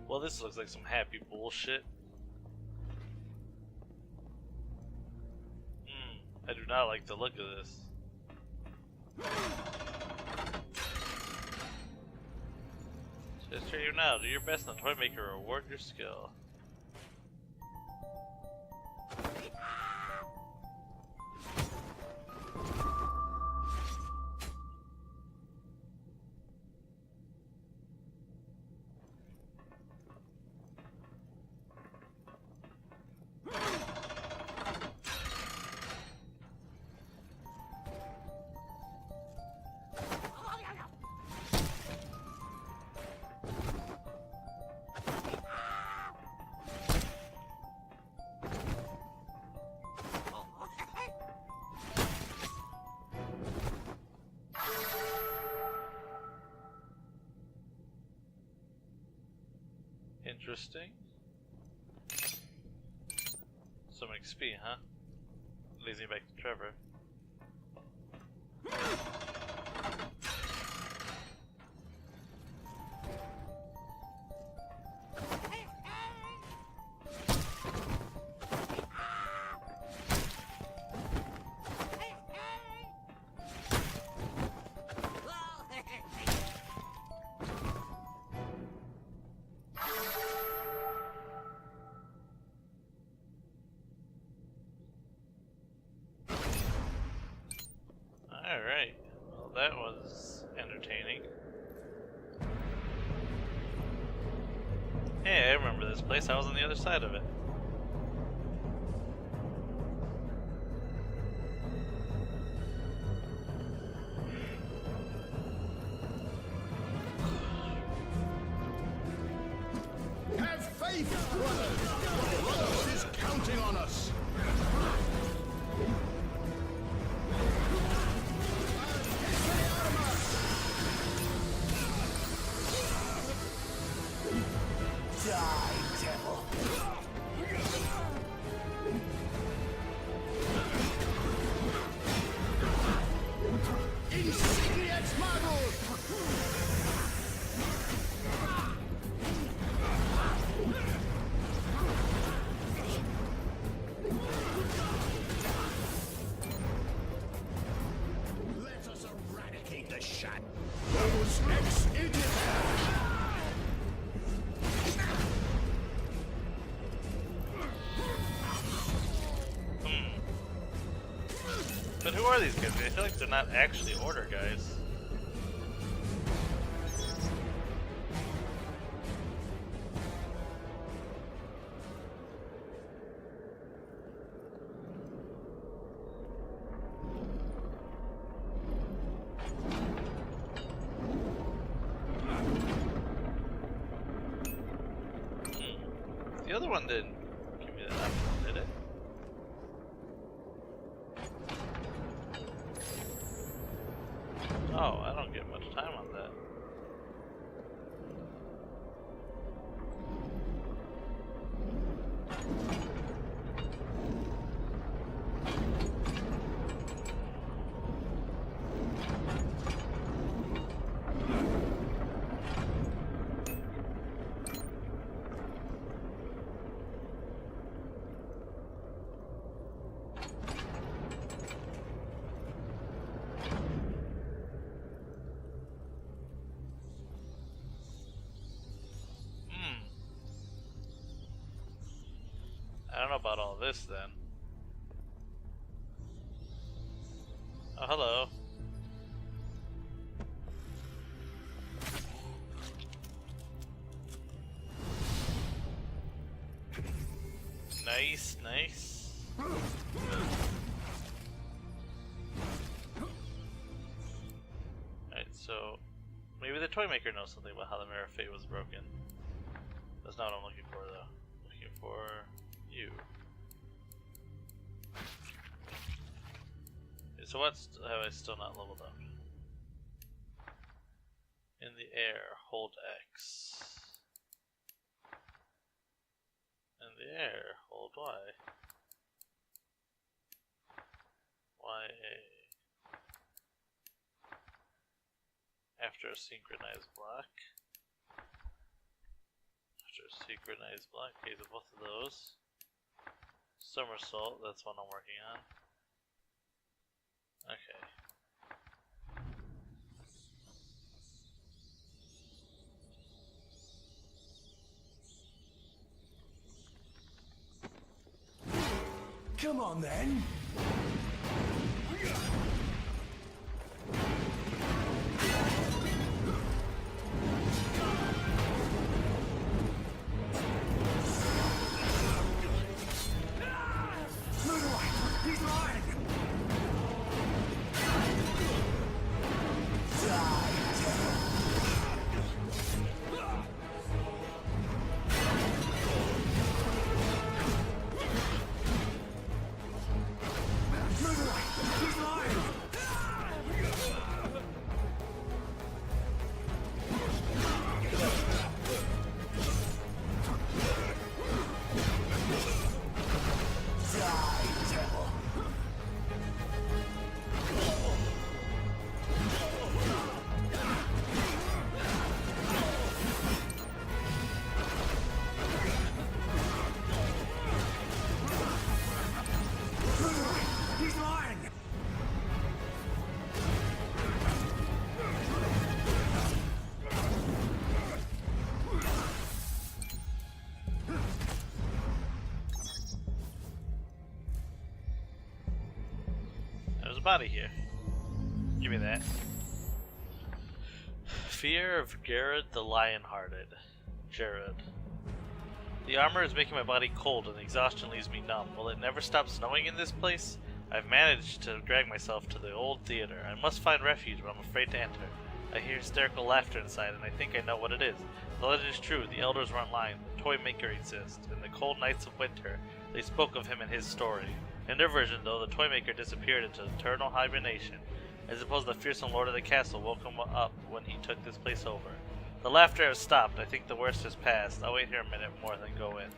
Well, this looks like some happy bullshit. I do not like the look of this. Just for you now, do your best and the toy maker reward your skill. Interesting. Some XP, huh? Leads me back to Trevor. Alright, well that was entertaining. Hey, I remember this place, I was on the other side of it. Have faith, brothers! Rhodes is counting on us! But who are these guys? I feel like they're not actually Order guys. The other one didn't give me that option, did it? Oh, I don't get much time on that. I don't know about all this then. Oh, hello. Nice, nice. Alright, so maybe the toy maker knows something about how the Mirror of Fate was broken. That's not what I'm looking for though. I'm looking for you. So what's have I still not leveled up? In the air, hold X. In the air, hold Y. YA. After a synchronized block. After Secret Nice Block. Okay, so both of those. Somersault, that's one I'm working on. Okay. Come on then. He's lying! There's a body here. Give me that. Fear of Jared the Lionhearted. Jared. The armor is making my body cold and the exhaustion leaves me numb. Will it never stop snowing in this place? I've managed to drag myself to the old theater. I must find refuge, but I'm afraid to enter. I hear hysterical laughter inside, and I think I know what it is. The legend is true. The elders weren't lying. The toy maker exists. In the cold nights of winter, they spoke of him in his story. In their version, though, the toy maker disappeared into eternal hibernation. I suppose the fearsome lord of the castle woke him up when he took this place over. The laughter has stopped. I think the worst has passed. I'll wait here a minute more than go in.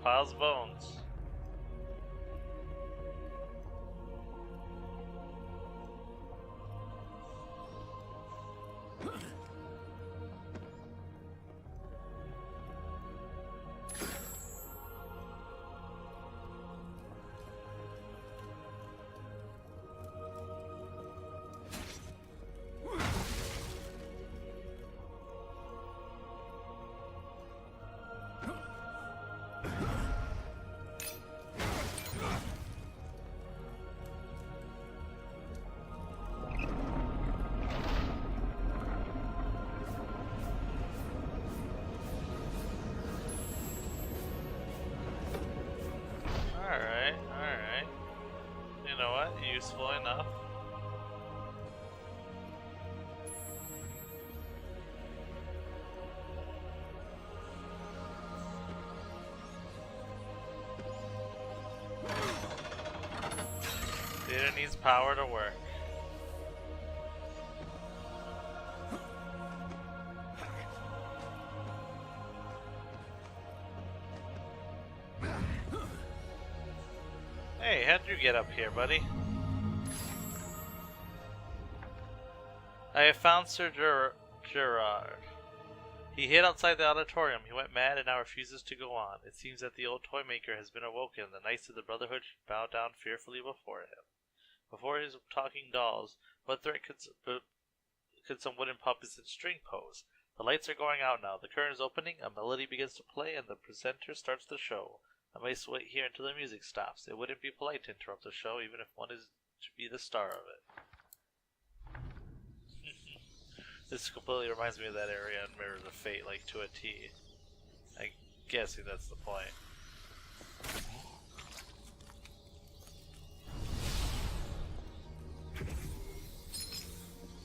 Piles of bones. Alright. You know what? Useful enough. Theater needs power to work. Hey, how'd you get up here, buddy? I have found Sir Gerard. He hid outside the auditorium. He went mad and now refuses to go on. It seems that the old toy maker has been awoken. The knights of the Brotherhood should bow down fearfully before him. Before his talking dolls, what threat could some wooden puppets and string pose? The lights are going out now. The curtain is opening, a melody begins to play, and the presenter starts the show. I must wait here until the music stops. It wouldn't be polite to interrupt the show, even if one is to be the star of it. This completely reminds me of that area in Mirrors of Fate, like to a T. I'm guessing that's the point.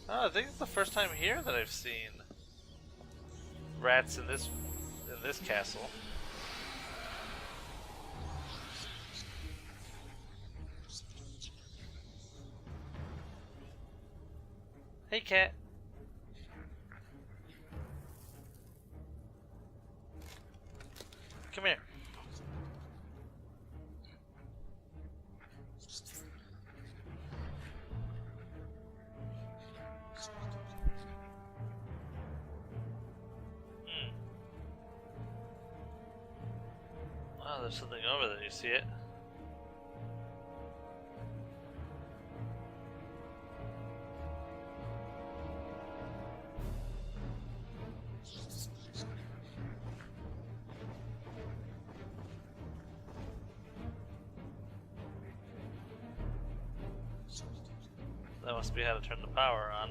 Oh, I think it's the first time here that I've seen rats in this castle. Hey, cat. Come here. Oh, there's something over there. You see it? That must be how to turn the power on.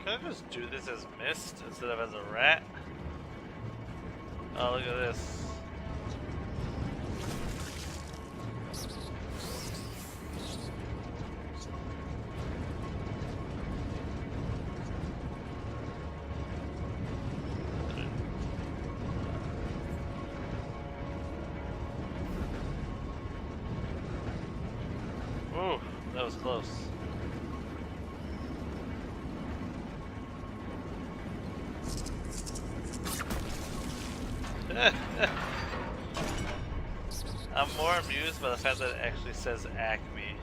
Can I just do this as mist instead of as a rat? Oh, look at this. Ooh, that was close. I'm more amused by the fact that it actually says Acme.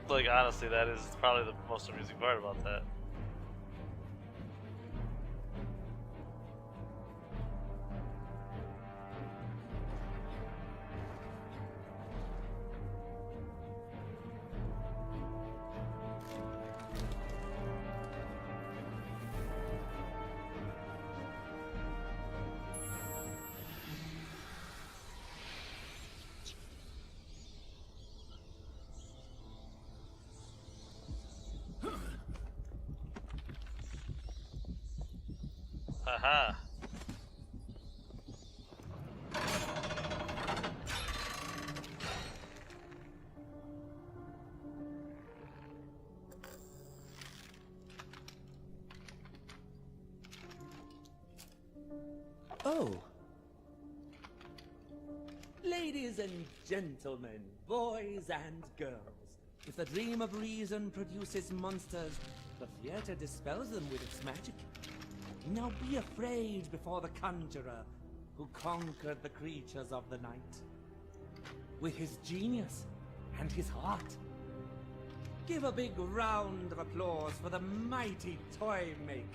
Like honestly, that is probably the most amusing part about that. Haha. Oh. Ladies and gentlemen, boys and girls, if the dream of reason produces monsters, the theater dispels them with its magic. Now be afraid before the conjurer who conquered the creatures of the night. With his genius and his heart. Give a big round of applause for the mighty toy maker.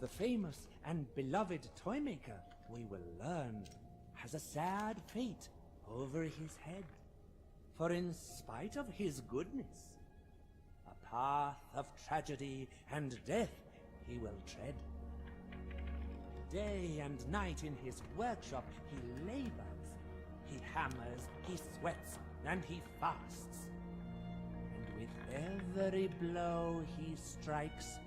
The famous and beloved toymaker, we will learn, has a sad fate over his head. For in spite of his goodness, a path of tragedy and death he will tread. Day and night in his workshop he labors. He hammers, he sweats, and he fasts. And with With every blow he strikes,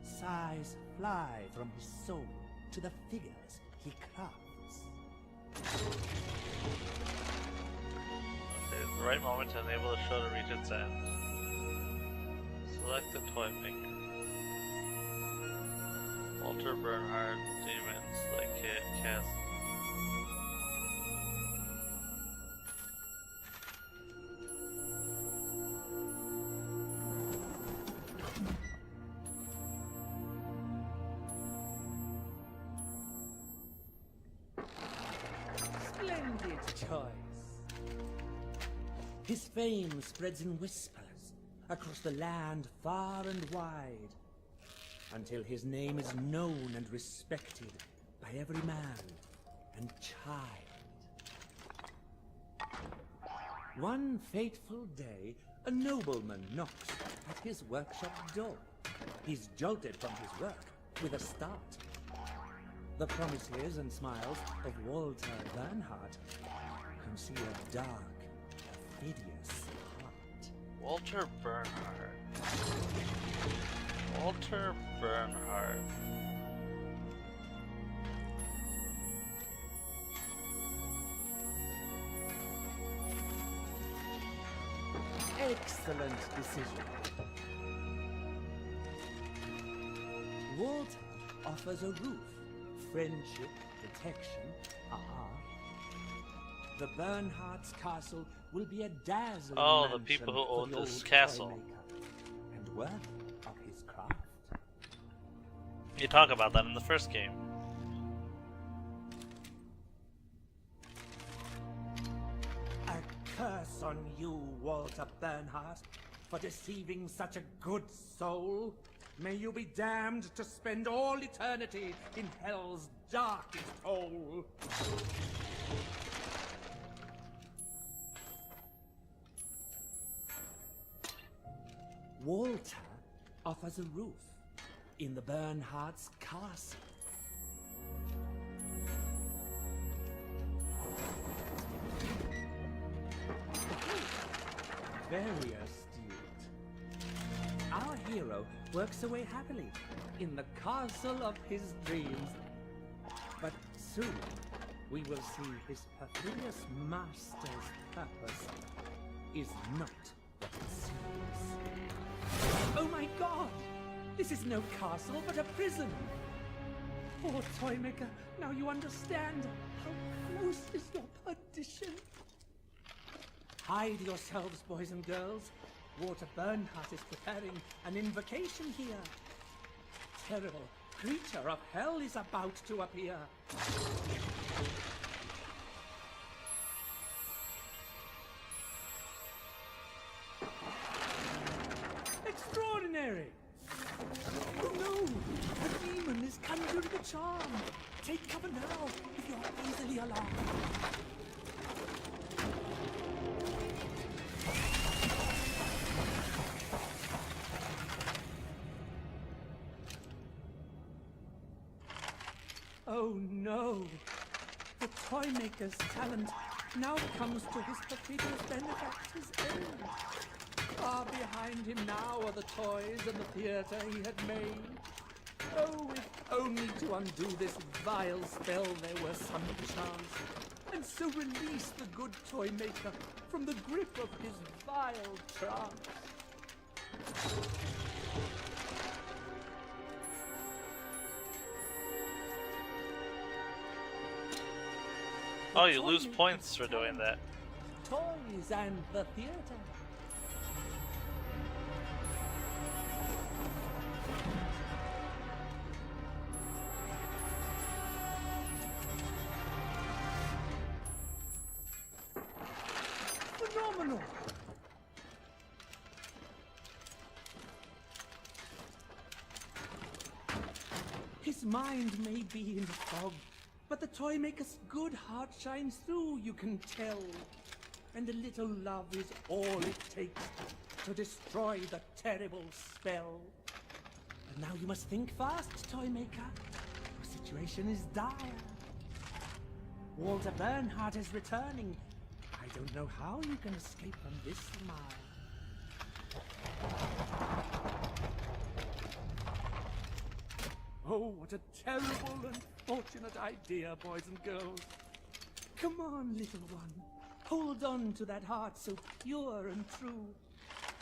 sighs fly from his soul to the figures he crafts. Okay, the right moment to enable the show to reach its end. Select the toy maker. Walter Bernhard, Demons, like Kid, Cast. Splendid choice. His fame spreads in whispers across the land far and wide, until his name is known and respected by every man and child. One fateful day, a nobleman knocks at his workshop door. He's jolted from his work with a start. The promises and smiles of Walter Bernhardt conceal a dark, perfidious heart. Walter Bernhard. Walter Bernhard. Excellent decision. Walter offers a roof, friendship, protection, The Bernhardt's castle will be a dazzling Oh, the mansion people who for own the this old castle. toymaker, and worthy of his craft. You talk about that in the first game. A curse on you, Walter Bernhardt, for deceiving such a good soul. May you be damned to spend all eternity in hell's darkest hole. Walter offers a roof in the Bernhardt's castle. Very astute. Our hero works away happily in the castle of his dreams. But soon we will see his perfidious master's purpose is not what it seems. Oh my god! This is no castle, but a prison! Poor Toymaker, now you understand how close is your perdition. Hide yourselves, boys and girls. Walter Bernhardt is preparing an invocation here. Terrible creature of hell is about to appear. Extraordinary! Oh no! The demon is conjuring a charm! Take cover now, if you are easily alarmed. Oh no! The Toymaker's talent now comes to his perfidious benefactor's end. Far behind him now are the toys and the theater he had made. Oh, if only to undo this vile spell there were some chance, and so release the good Toymaker from the grip of his vile trance. Oh, you lose points for doing that. Toys and the theater. Phenomenal! His mind may be in the fog, but the Toymaker's good heart shines through, you can tell. And a little love is all it takes to destroy the terrible spell. But now you must think fast, Toymaker. Your situation is dire. Walter Bernhardt is returning. I don't know how you can escape from this smile. Oh, what a terrible and fortunate idea, boys and girls. Come on, little one. Hold on to that heart so pure and true.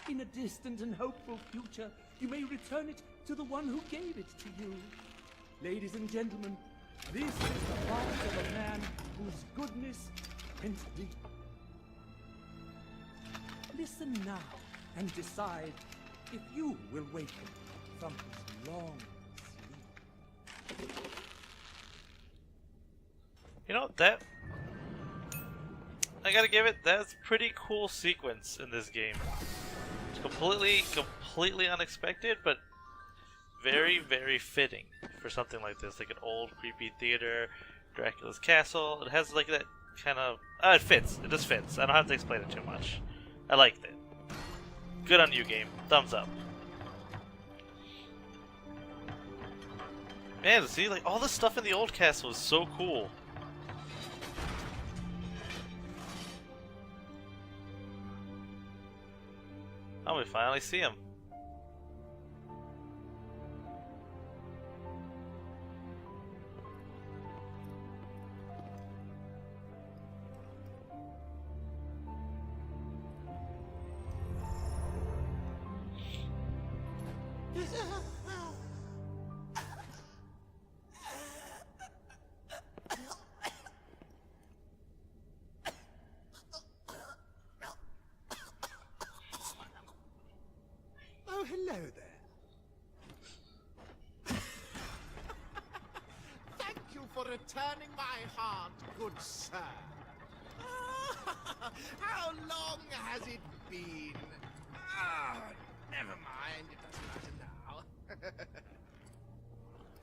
In a distant and hopeful future, you may return it to the one who gave it to you. Ladies and gentlemen, this is the heart of a man whose goodness went deep. Listen now and decide if you will wake him from his long sleep. You know, that... I gotta give it, that's a pretty cool sequence in this game. It's completely unexpected, but very, very fitting for something like this. Like an old, creepy theater, Dracula's castle. It has like that kind of... it fits. It just fits. I don't have to explain it too much. I liked it. Good on you, game. Thumbs up. Man, see, like, all the stuff in the old castle is so cool. Oh, we finally see him. Oh, hello there. Thank you for returning my heart, good sir. How long has it been? Never mind, it doesn't matter now.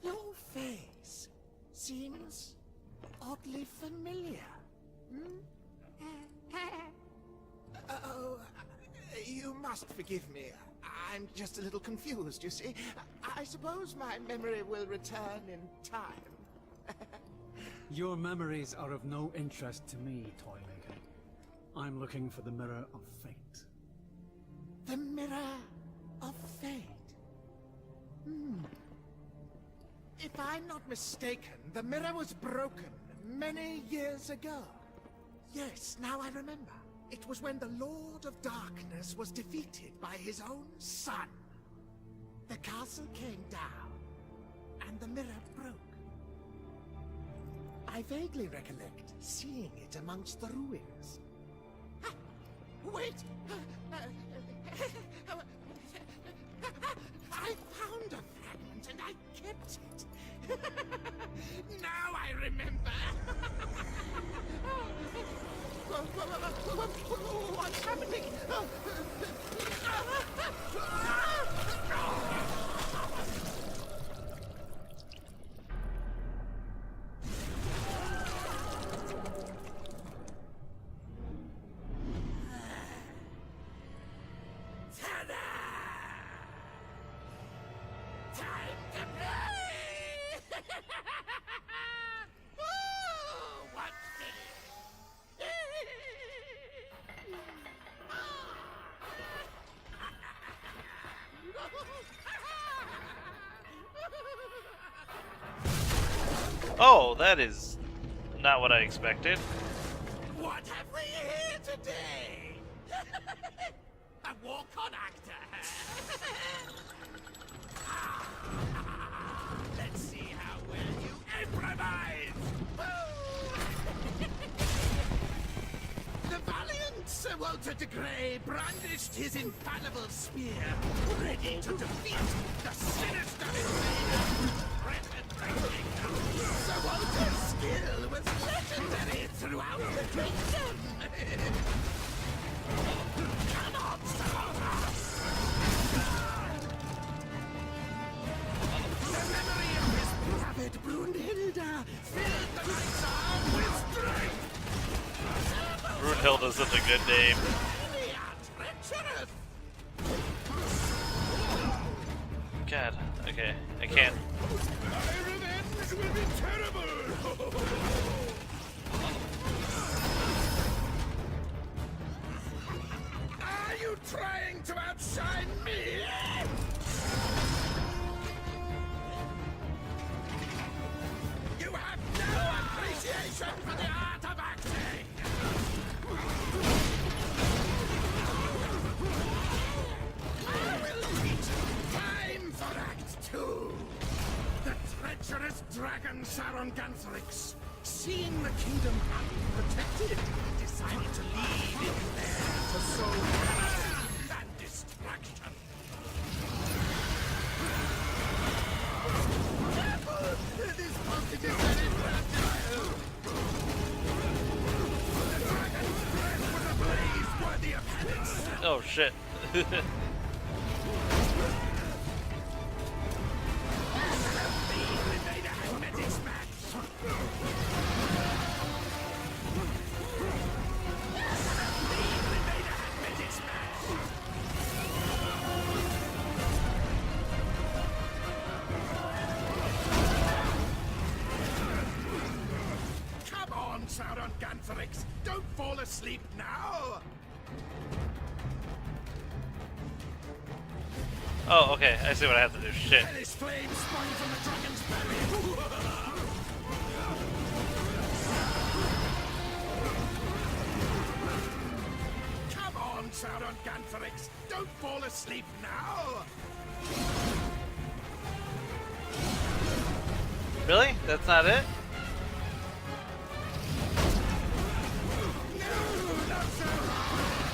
Your face seems oddly familiar. Oh, you must forgive me. I'm just a little confused, you see. I suppose my memory will return in time. Your memories are of no interest to me, Toymaker. I'm looking for the Mirror of Fate. The Mirror of Fate. If I'm not mistaken, the mirror was broken many years ago. Yes, now I remember. It was when the Lord of Darkness was defeated by his own son. The castle came down, and the mirror broke. I vaguely recollect seeing it amongst the ruins. Wait! I found a fragment and I kept it. Now I remember. What's happening? Oh, that is not what I expected. What have we here today? A walk-on actor. Let's see how well you improvise. The valiant Sir Walter de Grey brandished his infallible spear, ready to defeat the sinister invader. Sir Walter's skill was legendary throughout the kingdom. Cannot stop us. The memory of his beloved Brunhilde filled the knight's arm with strength. Brunhilde's such a good name. Treacherous. God, okay, I can't. My revenge will be terrible! Are you trying to outshine me? Sauron Gantharix. Seeing the kingdom unprotected, decided to lead in there to sow heresy and distraction. Careful! This postage is very fragile! The dragon's breath was a blaze worthy of heaven. Oh shit. Come on, Sauron Gantharix! Don't fall asleep now! Oh, okay. I see what I have to do. Shit. Hellish flame sprung from the dragon's belly! Come on, Sauron Gantharix! Don't fall asleep now! Really? That's not it? No, not so hard!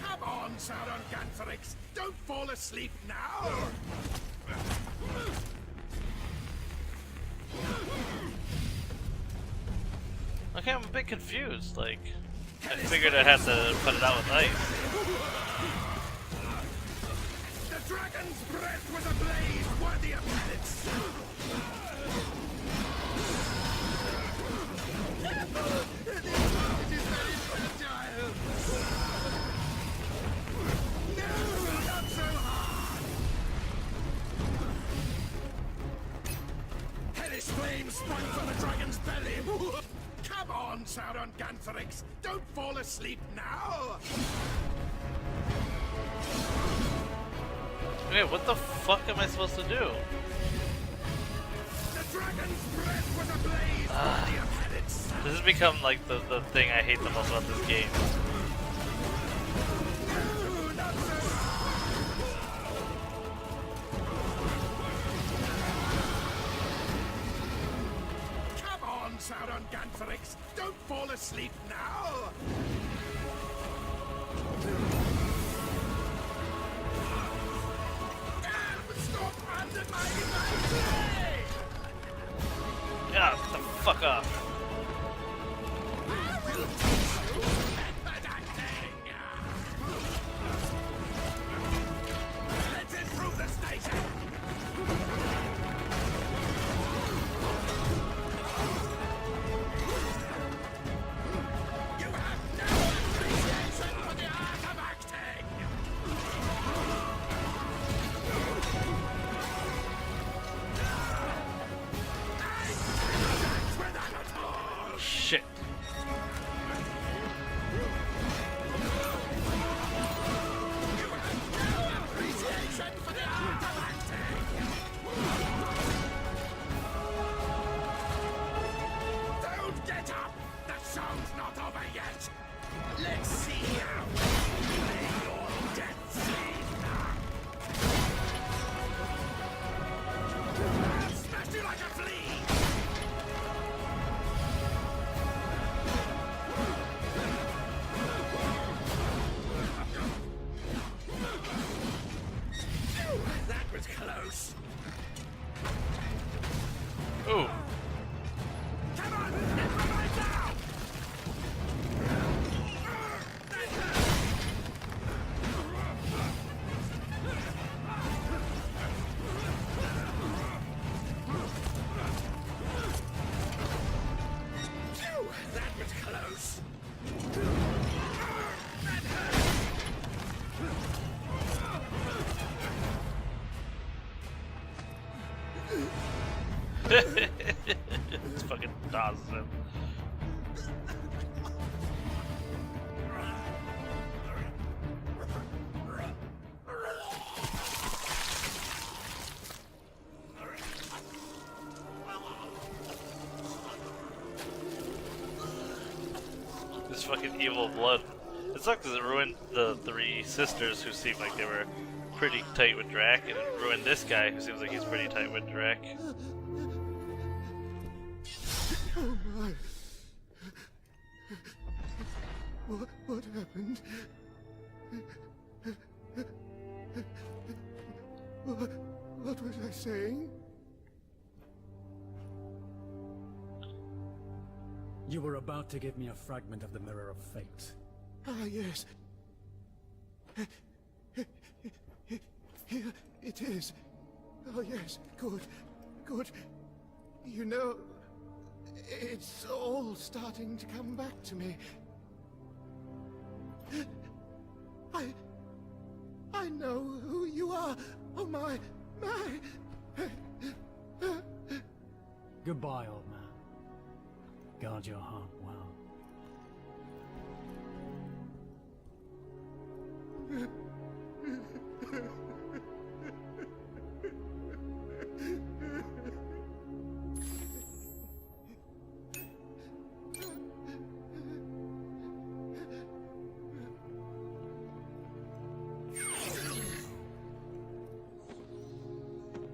Come on, Sauron Gantharix! Don't fall asleep now! Okay, I'm a bit confused. Like, I figured I'd have to put it out with ice. The dragon's breath was a blaze worthy of planets! Careful! It is very fragile! No, not so hard! Hellish flame sprung from the dragon's belly! Come on, Sauron Gantharix! Don't fall asleep now! Okay, what the fuck am I supposed to do? The dragon's breath was a blaze worthy of planets! This has become like the thing I hate the most about this game. No, not so Come on, Sauron Gantharix! Don't fall asleep now! Stop undermining my play! God, the fuck off. I will teach you method acting! Let's improve the station! You have no appreciation for the art of acting! With that at all! Shit. Appreciation for the art of acting! Don't get up! The show's not over yet! Let's see how you play your death scene! I'll smash you like a flea! Phew, that was close! Ooh. Come on, improvise now! That hurt! Phew, that was close! That hurt! It's fucking awesome. This fucking evil blood. It sucks because it ruined the three sisters who seemed like they were pretty tight with Drac, and it ruined this guy who seems like he's pretty tight with Drac. Oh my. What happened? What was I saying? You were about to give me a fragment of the Mirror of Fate. Ah, yes. Here it is. Oh, yes. Good. You know, it's all starting to come back to me. I know who you are. Oh, my. Goodbye, old man. Guard your heart well.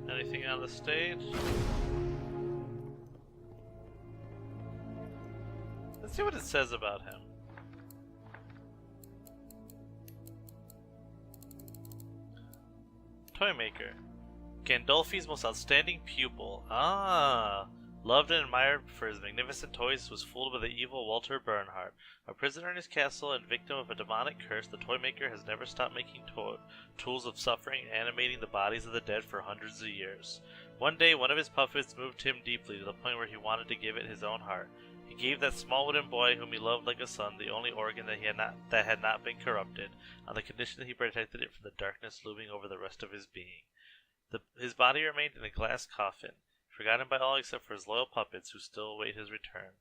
Anything on the stage? Let's see what it says about him. Toymaker. Gandolfi's most outstanding pupil. Ah! Loved and admired for his magnificent toys, was fooled by the evil Walter Bernhardt. A prisoner in his castle and victim of a demonic curse, the Toymaker has never stopped making tools of suffering, animating the bodies of the dead for hundreds of years. One day, one of his puppets moved him deeply to the point where he wanted to give it his own heart. He gave that small wooden boy, whom he loved like a son, the only organ that had not been corrupted, on the condition that he protected it from the darkness looming over the rest of his being. His body remained in a glass coffin, forgotten by all except for his loyal puppets, who still await his return.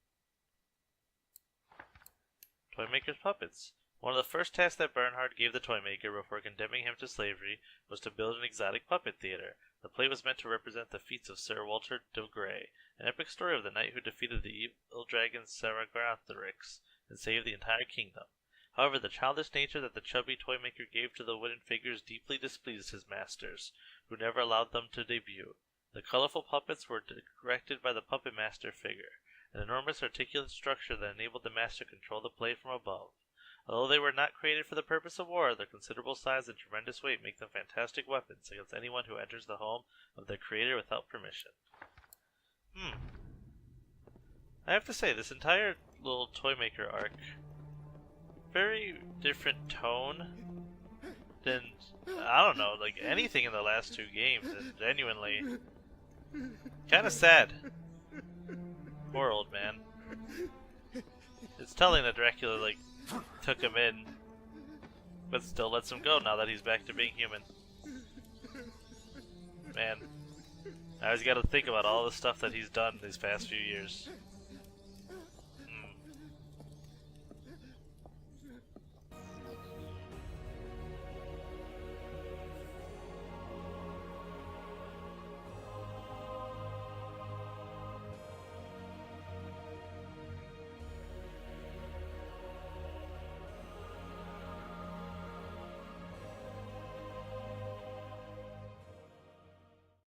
Toymaker's puppets. One of the first tasks that Bernhard gave the Toymaker before condemning him to slavery was to build an exotic puppet theater. The play was meant to represent the feats of Sir Walter de Grey, an epic story of the knight who defeated the evil dragon Saragrathrix and saved the entire kingdom. However, the childish nature that the chubby Toymaker gave to the wooden figures deeply displeased his masters, who never allowed them to debut. The colorful puppets were directed by the Puppet Master figure, an enormous articulate structure that enabled the master to control the play from above. Although they were not created for the purpose of war, their considerable size and tremendous weight make them fantastic weapons against anyone who enters the home of their creator without permission. I have to say, this entire little Toymaker arc, very different tone than, I don't know, like anything in the last two games, and genuinely kind of sad. Poor old man. It's telling that Dracula, like, took him in, but still lets him go now that he's back to being human. Man, I always gotta think about all the stuff that he's done these past few years.